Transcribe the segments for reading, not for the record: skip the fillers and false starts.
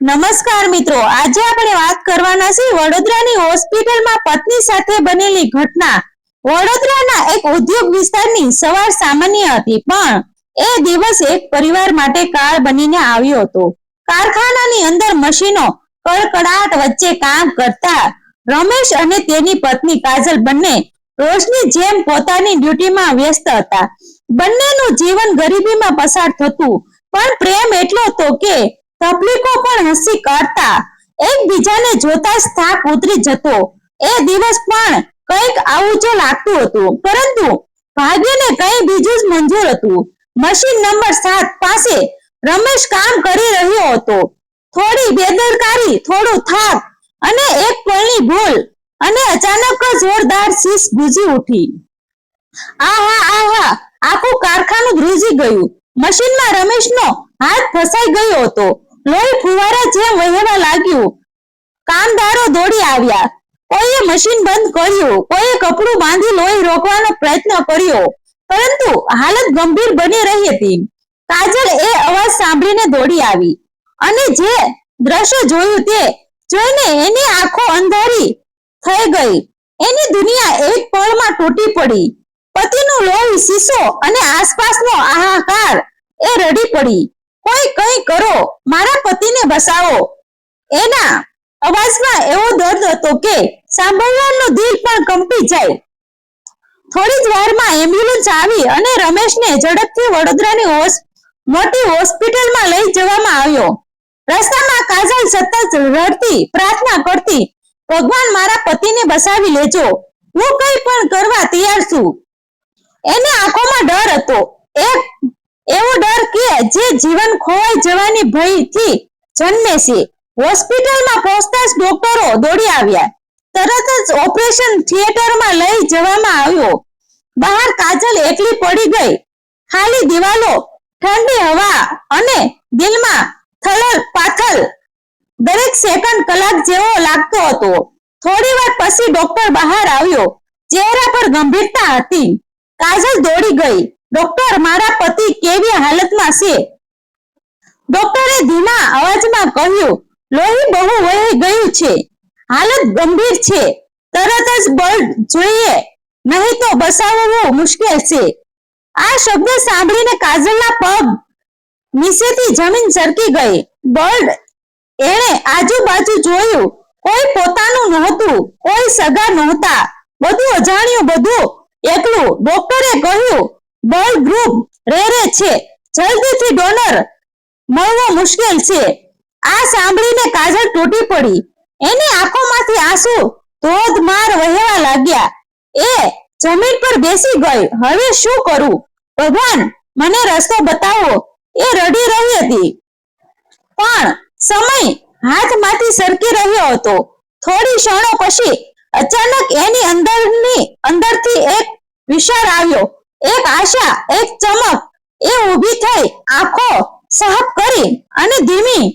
નમસ્કાર મિત્રો, આજે આપણે વાત કરવાના છે વડોદરાની હોસ્પિટલમાં પત્ની સાથે બનેલી ઘટના। વડોદરાના એક ઉદ્યોગ વિસ્તારની સવાર સામાન્ય હતી, પણ એ દિવસ એક પરિવાર માટે કાળ બનીને આવ્યો હતો। કારખાનાની અંદર મશીનો કડકડાટ વચ્ચે કામ કરતા રમેશ અને તેની પત્ની કાજલ બંને રોજની જેમ પોતાની ડ્યુટીમાં વ્યસ્ત હતા। બંનેનું જીવન ગરીબીમાં પસાર થતું, પણ પ્રેમ એટલો હતો કે તકલીફો પણ હસી કાઢતા એકબીજાને જોતા જ થાક ઉતરી જતો। એ દિવસ પણ કંઈક આવું જ લાગતું હતું, પરંતુ ભાગ્યને કંઈ બીજું જ મંજૂર હતું। મશીન નંબર 7 પાસે રમેશ કામ કરી રહ્યો હતો। થોડી બેદરકારી, થોડું થાક અને એક પળની ભૂલ, અને અચાનક જોરદાર શીશ ગુંજી ઉઠી। આહા આહા! આખું કારખાનું ધ્રુજી ગયું। મશીનમાં રમેશનો હાથ ફસાઈ ગયો હતો। લોહી ફુવારા જેમ વહેવા લાગ્યું। કામદારો દોડી આવ્યા। કોઈએ મશીન બંધ કર્યું, કોઈએ કપડું બાંધી લોહી રોકવાનો પ્રયત્ન કર્યો, પરંતુ હાલત ગંભીર બની રહી હતી। કાજલ એ અવાજ સાંભળીને દોડી આવી, અને જે દ્રશ્ય જોયું તે જોઈને એની આંખો અંધારી થઈ ગઈ। એની દુનિયા એક પળમાં તૂટી પડી। પતિનું લોહી, શીશો અને આસપાસનો હાહાકાર, એ રડી પડી, કોઈ કંઈ કરો, મારા પતિને બચાવો। એના અવાજમાં એવો દર્દ હતો કે સાંભળવાનું દિલ પણ કંપી જાય। થોડી જ વારમાં એમ્બ્યુલન્સ આવી અને રમેશને ઝડપથી વડોદરાની મોટી હોસ્પિટલમાં લઈ જવામાં આવ્યો। રસ્તામાં કાજલ સતત રડતી, પ્રાર્થના કરતી, ભગવાન, મારા પતિને બચાવી લેજો, હું કંઈ પણ કરવા તૈયાર છું। એની આંખોમાં ડર હતો, એક એવો ડર કે જે જીવન ખોવાઈ જવાની ભયથી જન્મે છે। હોસ્પિટલમાં પહોંચતા જ ડોક્ટરો દોડી આવ્યા। તરત જ ઓપરેશન થિયેટરમાં લઈ જવામાં આવ્યો। બહાર કાજલ એકલી પડી ગઈ। ખાલી દિવાલો, ઠંડી હવા અને દિલમાં થલલ પાથલ દરેક સેકન્ડ કલાક જેવો લાગતો હતો। થોડી વાર પછી ડોક્ટર બહાર આવ્યો। ચહેરા પર ગંભીરતા હતી। કાજલ દોડી ગઈ, ડોક્ટર, મારા પતિ કેવી હાલતમાં છે? ડોક્ટરે ધીમા અવાજમાં કહ્યું, લોહી બહુ વહી ગયું છે, હાલત ગંભીર છે, તરત જ બ્લડ જોઈએ, નહીં તો બચાવવું મુશ્કેલ છે। આ શબ્દ સાંભળીને કાજલના પગ નીચેથી જમીન સરકી ગઈ। બ્લડ! એણે આજુબાજુ જોયું, કોઈ પોતાનું નહોતું, કોઈ સગા નહોતા, બધું અજાણ્યું, બધું એકલું। ડોક્ટરે કહ્યું, બ્લડ ગ્રુપ રેરે છે, જલ્દીથી ડોનર મળવો મુશ્કેલ છે। આ સાંભળીને કાજલ તૂટી પડી। એની આંખોમાંથી આંસુ ધોધમાર વહેવા લાગ્યા। એ જમીન પર બેસી ગઈ। હવે શું કરું? ભગવાન, મને રસ્તો બતાવો, એ રડી રહી હતી। પણ સમય હાથમાંથી સરકી રહ્યો હતો। થોડી ક્ષણો પછી અચાનક એની અંદરથી એક વિચાર આવ્યો, એક આશા, એક ચમક। એ ઊભી થઈ, આંખો સાફ કરી અને ધીમી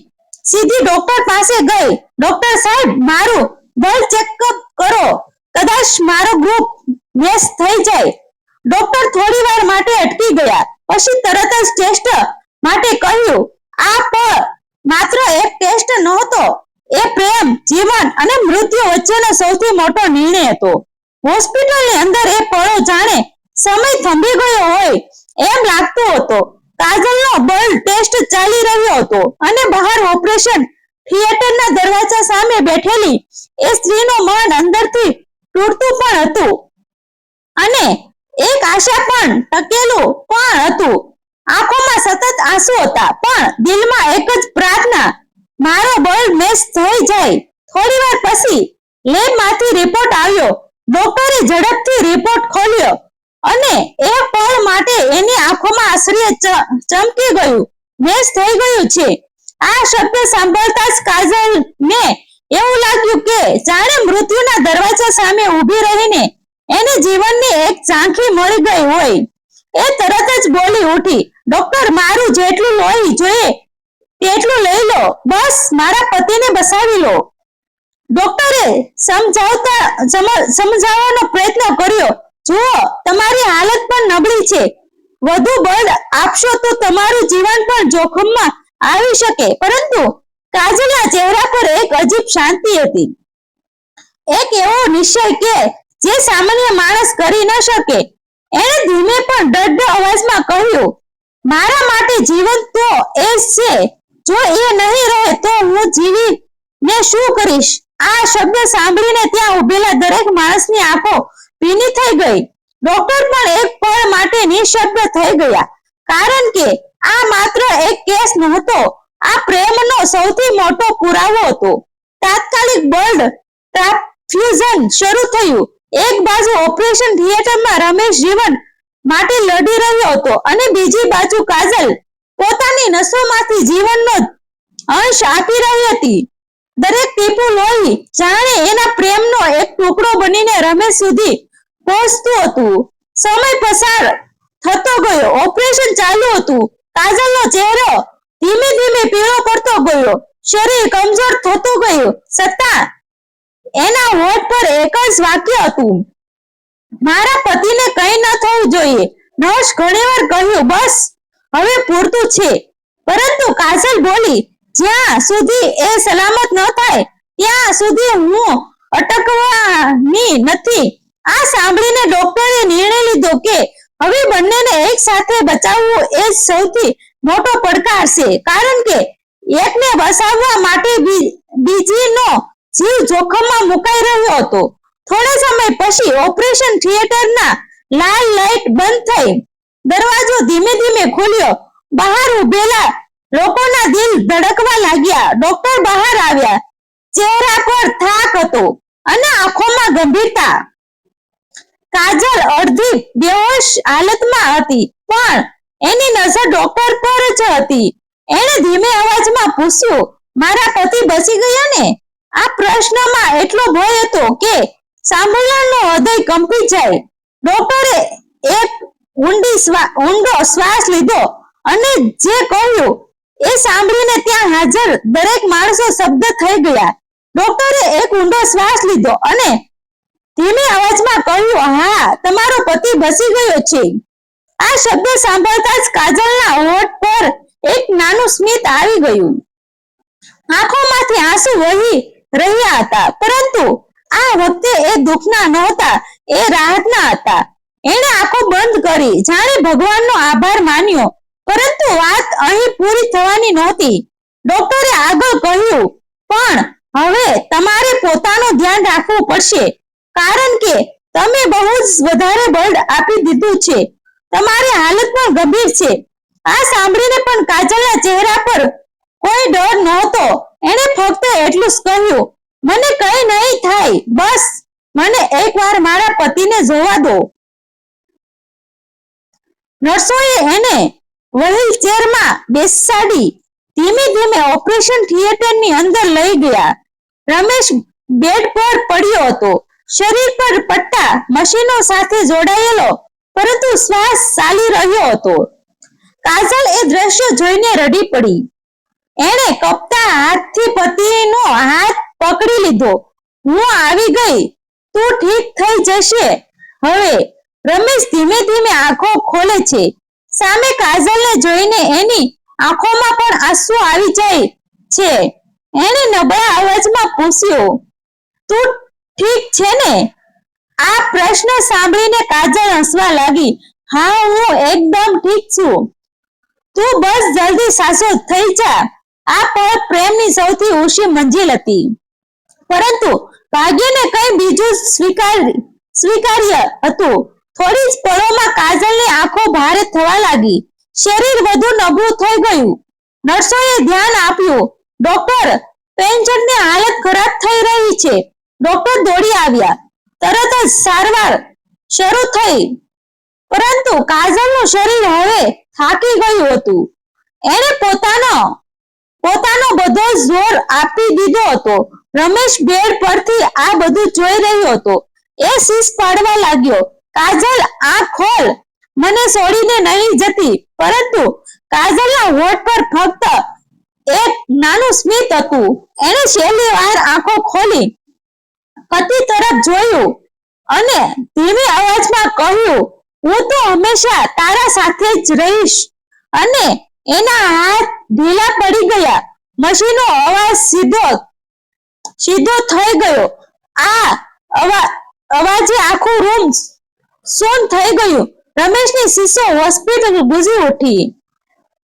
સીધી ડોક્ટર પાસે ગઈ। ડોક્ટર સાહેબ, મારું બ્લડ ચેકઅપ કરો, કદાચ મારો ગ્રુપ મેચ થઈ જાય। ડોક્ટર થોડી વાર માટે અટકી ગયા, પછી તરત જ ટેસ્ટ માટે કહ્યું। આ માત્ર એક ટેસ્ટ નહોતો, એ પ્રેમ, જીવન અને મૃત્યુ વચ્ચેનો સૌથી મોટો નિર્ણય હતો। હોસ્પિટલની અંદર એ પળો જાણે સમય થંભી ગયો હોય એમ લાગતો હતો। કાજલનો બ્લડ ટેસ્ટ ચાલી રહ્યો હતો, અને બહાર ઓપરેશન થિયેટરના દરવાજા સામે બેઠેલી એ સ્ત્રીનું મન અંદરથી તૂટતું પણ હતું, અને એક આશા પણ ટકેલું પણ હતું। આંખોમાં સતત આંસુ હતા, પણ દિલમાં એક જ પ્રાર્થના, મારો બ્લડ મેચ થઈ જાય। થોડી વાર પછી લેબમાંથી રિપોર્ટ આવ્યો। ડોક્ટરે ઝડપથી રિપોર્ટ ખોલ્યો, અને એ પળ માટે એની આંખોમાં આશ્ચર્ય ચમકી ગયું। મેચ થઈ ગયું છે। આ શબ્દ સાંભળતા જ કાજલને એવું લાગ્યું કે જાણે મૃત્યુના દરવાજા સામે ઊભી રહીને એને જીવનની એક ઝાંખી મળી ગઈ હોય। એ તરત જ બોલી ઉઠી, ડોક્ટર, મારું જેટલું લોહી જોઈએ તેટલું લઈ લો, બસ મારા પતિને બચાવી લો। ડોક્ટરે સમજાવવાનો પ્રયત્ન કર્યો, જુઓ, તમારી હાલત પણ નબળી છે, વધુ બ્લડ આપશો તો તમારું જીવન પણ જોખમમાં આવી શકે, પરંતુ કાજલના ચહેરા પર એક અજીબ શાંતિ હતી, એક એવો નિશ્ચય કે જે સામાન્ય માણસ કરી ન શકે. એણે ધીમે પણ ડરડો અવાજમાં કહ્યું, મારા માટે જીવન તો એ છે, જો એ નહીં રહે તો હું જીવીને શું કરીશ? આ શબ્દ સાંભળીને ત્યાં ઉભેલા દરેક માણસની આંખો ભીની થઈ ગઈ. ડોક્ટર પણ એક પળ માટે નિશબ્દ થઈ ગયા, કારણ કે આ માત્ર એક કેસ નહોતો, આ પ્રેમનો સૌથી મોટો પુરાવો હતો. તાત્કાલિક બ્લડ ટ્રાન્સફ્યુઝન શરૂ થયું. એક બાજુ ઓપરેશન થિયેટરમાં રમેશ જીવન માટે લડી રહ્યો હતો અને બીજી બાજુ કાજલ પોતાની નસોમાંથી જીવનનો અંશ આપી રહી હતી. દરેક ટીપું લોહી જાણે એના પ્રેમનો એક ટુકડો બનીને રમેશ સુધી પહોંચતું હતું. સમય પસાર થતો ગયો. ઓપરેશન ચાલુ હતું. કાજલનો ચહેરો ધીમે ધીમે પીળો પડતો ગયો, શરીર કમજોર થતું ગયું, છતાં એના હોઠ પર એક જ વાક્ય હતું, મારા પતિને કંઈ ન થવું જોઈએ. નર્સ ઘણીવાર કહ્યું, બસ હવે પૂરતું છે. પરંતુ કાજલ બોલી, જ્યાં સુધી એ સલામત ન થાય ત્યાં સુધી હું અટકવાની નથી. આ સાંભળીને ડોક્ટરે નિર્ણય લીધો કે હવે બંનેને એક સાથે બચાવવું એ જ સૌથી મોટો પડકાર છે, કારણ કે એકને બચાવવા માટે બીજીનો જીવ જોખમમાં મુકાઈ રહ્યો હતો. થોડા સમય પછી ઓપરેશન થિયેટરના લાલ લાઇટ બંધ થઈ. દરવાજો ધીમે ધીમે ખુલ્યો. બહાર ઉભેલા લોકોના દિલ ધડકવા લાગ્યા. ડોક્ટર બહાર આવ્યા. ચહેરા પર થાક હતો અને આંખોમાં ગંભીરતા. કાજલ અડધી બેહોશ હાલતમાં હતી, પણ એની નજર ડોક્ટર પર જ હતી. એણે ધીમે અવાજમાં પૂછ્યું, મારા પતિ બચી ગયા ને? આ પ્રશ્નમાં એટલો ભય હતો કે સાંભળનારનું હૃદય કંપી જાય. ડોક્ટરે એક ઊંડો શ્વાસ લીધો અને જે કહ્યું એ સાંભળીને ત્યાં હાજર દરેક માણસો શબ્દ થઈ ગયા. ડોક્ટરે એક ઊંડો શ્વાસ લીધો અને ધીમે અવાજમાં કહ્યું, હા, તમારો પતિ બચી ગયો છે. આ શબ્દ સાંભળતા જ કાજલના હોઠ પર એક નાનું સ્મિત આવી ગયું. આંખોમાંથી આંસુ વહી રહ્યા હતા, પરંતુ આ વખતે એ દુઃખના નહોતા, એ રાહતના હતા. એણે આંખો બંધ કરી, જાણે ભગવાનનો આભાર માન્યો. પરંતુ વાત અહીં પૂરી થવાની નહોતી. ડોક્ટરે આગળ કહ્યું, પણ હવે તમારે પોતાનું ધ્યાન રાખવું પડશે, કારણ કે તમે બહુ જ વધારે બ્લડ આપી દીધું છે. તમારી હાલત પણ ગંભીર છે. આ સાંભળીને પણ કાજલના ચહેરા પર કોઈ ડર નહોતો. એણે ફક્ત એટલું જ કહ્યું, મને કંઈ નહીં થાય, બસ મને એકવાર મારા પતિને જોવા દો. નર્સોએ એને વ્હીલચેરમાં બેસાડી ધીમે ધીમે ઓપરેશન થિયેટરની અંદર લઈ ગયા. રમેશ બેડ પર પડ્યો હતો, શરીર પર પટ્ટા, મશીનો સાથે જોડાયેલો, પરંતુ શ્વાસ ચાલી રહ્યો હતો. કાજલ એ દ્રશ્ય જોઈને રડી પડી. એણે કપતા હાથથી પતિનો હાથ પકડી લીધો. હું આવી ગઈ, તું ઠીક થઈ જશે હવે. રમેશ ધીમે ધીમે આંખો ખોલે છે. સામે કાજલને જોઈને એની આંખોમાં પણ આંસુ આવી જાય છે. એણે નબળા અવાજમાં પૂછ્યું, તું ઠીક છે ને? આ પ્રશ્ન સાંભળીને કાજલ હસવા લાગી. હા, હું એકદમ ઠીક છું. તું બસ જલ્દી સાજો થઈ જા. આ પળ પ્રેમની સૌથી ઊંચી મંજિલ હતી. પરંતુ ભાગ્યને કંઈ બીજું સ્વીકાર્ય હતું. થોડી જ પળોમાં કાજલની આંખો ભારે થવા લાગી. શરીર વધુ નબળું થઈ ગયું. નર્સોએ ધ્યાન આપ્યું. ડોક્ટર, પેશન્ટની હાલત ખરાબ થઈ રહી છે. ડોક્ટર દોડી આવ્યા. તરત જ સારવાર શરૂ થઈ. પરંતુ કાજલનું શરીર હવે થાકી ગયું હતું. એણે પોતાનો બધો જોર આપી દીધો હતો. રમેશ બેડ પરથી આ બધું જોઈ રહ્યો હતો. એ શીશ પાડવા લાગ્યો, કાજલ, આંખ ખોલ, મને છોડીને નહીં જતી. પરંતુ કાજલના હોઠ પર ફક્ત એક નાનું સ્મિત હતું. એણે છેલ્લી વાર આંખો ખોલી, પતિ તરફ જોયું અને ધીમે અવાજમાં કહ્યું, હું તો હંમેશા તારા સાથે જ રહીશ. અને એના હાથ ઢીલા પડી ગયા. મશીનનો અવાજ સીધો થઈ ગયો. આ અવાજે આખું રૂમ સૂન થઈ ગયું. રમેશની શીશો હોસ્પિટલ ગુંજી ઉઠી.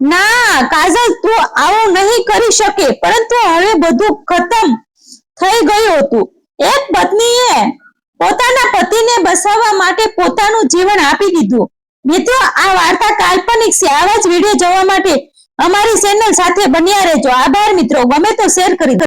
ના કાજલ, તું આવું નહીં કરી શકે. પરંતુ હવે બધું ખતમ થઈ ગયું હતું. એક પત્નીએ પોતાના પતિને બચાવવા માટે પોતાનું જીવન આપી દીધું. મિત્રો, આ વાર્તા કાલ્પનિક છે. આવા જ વિડીયો જોવા માટે અમારી ચેનલ સાથે બન્યા રહેજો. આભાર મિત્રો. ગમે તો શેર કરી દો.